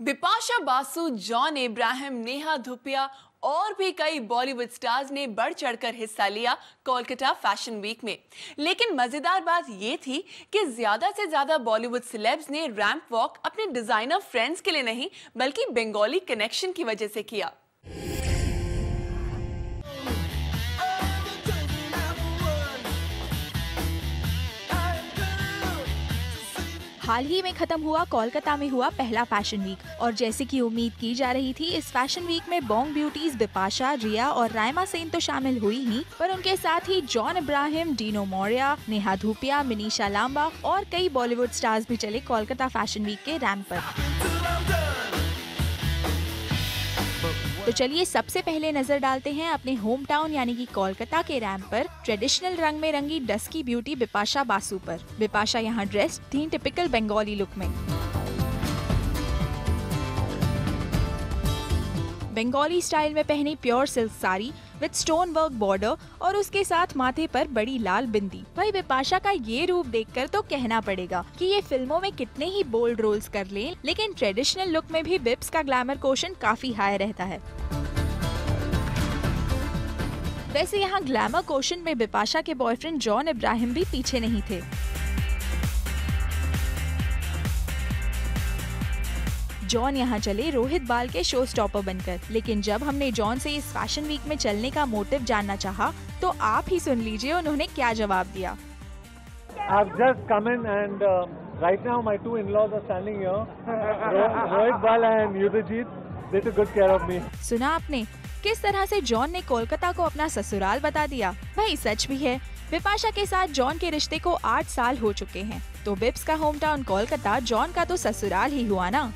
Bipasha Basu, John Ibrahim, Neha Dhupia और भी कई बॉलीवुड स्टार्स ने बढ़ चढ़कर हिस्सा लिया कोलकाता फैशन वीक में। लेकिन मजेदार बात ये थी कि ज्यादा से ज्यादा बॉलीवुड सेलेब्स ने रैंप वॉक अपने डिजाइनर फ्रेंड्स के लिए नहीं बल्कि बंगाली कनेक्शन की वजह से किया। हाल ही में खत्म हुआ कोलकाता में हुआ पहला फैशन वीक और जैसे कि उम्मीद की जा रही थी, इस फैशन वीक में बॉन्ग ब्यूटीज बिपाशा, रिया और राइमा सेन तो शामिल हुई ही, पर उनके साथ ही जॉन इब्राहिम, डीनो मोरिया, नेहा धूपिया, मिनीषा लांबा और कई बॉलीवुड स्टार्स भी चले कोलकाता फैशन वीक के रैंप पर। तो चलिए सबसे पहले नजर डालते हैं अपने होम टाउन यानी कि कोलकाता के रैंप पर ट्रेडिशनल रंग में रंगी डस्की ब्यूटी बिपाशा बासु पर। बिपाशा यहाँ ड्रेस्ड थी टिपिकल बंगाली लुक में। बंगाली स्टाइल में पहनी pure silk sari with stone work border और उसके साथ माथे पर बड़ी लाल बिंदी। भाई बिपाशा का ये रूप देखकर तो कहना पड़ेगा कि ये फिल्मों में कितने ही बोल्ड रोल्स कर लें, लेकिन ट्रेडिशनल लुक में भी बिप्स का ग्लैमर कोशन काफी हाई रहता है। वैसे यहाँ ग्लैमर कोशन में बिपाशा के बॉयफ्रेंड जॉन इब्राहिम भी पीछे नहीं थे। जॉन यहाँ चले रोहित बाल के शो स्टॉपर बनकर, लेकिन जब हमने जॉन से इस फैशन वीक में चलने का मोटिव जानना चाहा, तो आप ही सुन लीजिए उन्होंने क्या जवाब दिया। I've just come in and right now my two in-laws are standing here. Rohit Bal and Yudhajit, they took good care of me. सुना आपने किस तरह से जॉन ने कोलकाता को अपना ससुराल बता दिया। भाई सच भी है, बिपाशा के साथ जॉन के रिश्ते को 8 साल हो चुके हैं, तो बिप्स का होम टाउन कोलकाता जॉन का तो ससुराल ही हुआ ना।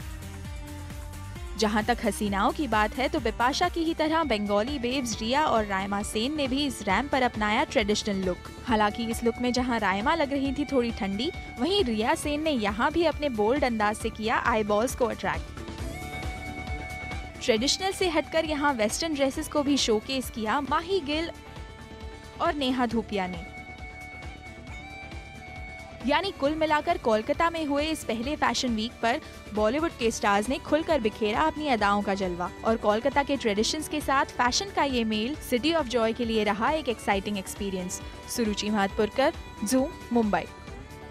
जहां तक हसीनाओं की बात है तो बिपाशा की ही तरह बंगाली बेब्स रिया और राइमा सेन ने भी इस रैंप पर अपनाया ट्रेडिशनल लुक। हालांकि इस लुक में जहां राइमा लग रही थी थोड़ी ठंडी, वहीं रिया सेन ने यहां भी अपने बोल्ड अंदाज से किया आई बॉल्स को अट्रैक्ट। ट्रेडिशनल से हटकर यहाँ वेस्टर्न ड्रेसेस को भी शोकेस किया माही गिल और नेहा धूपिया ने। यानी कुल मिलाकर कोलकाता में हुए इस पहले फैशन वीक पर बॉलीवुड के स्टार्स ने खुलकर बिखेरा अपनी अदाओं का जलवा और कोलकाता के ट्रेडिशंस के साथ फैशन का ये मेल सिटी ऑफ जॉय के लिए रहा एक एक्साइटिंग एक्सपीरियंस। सुरुचि महतपुरकर, ज़ूम, मुंबई।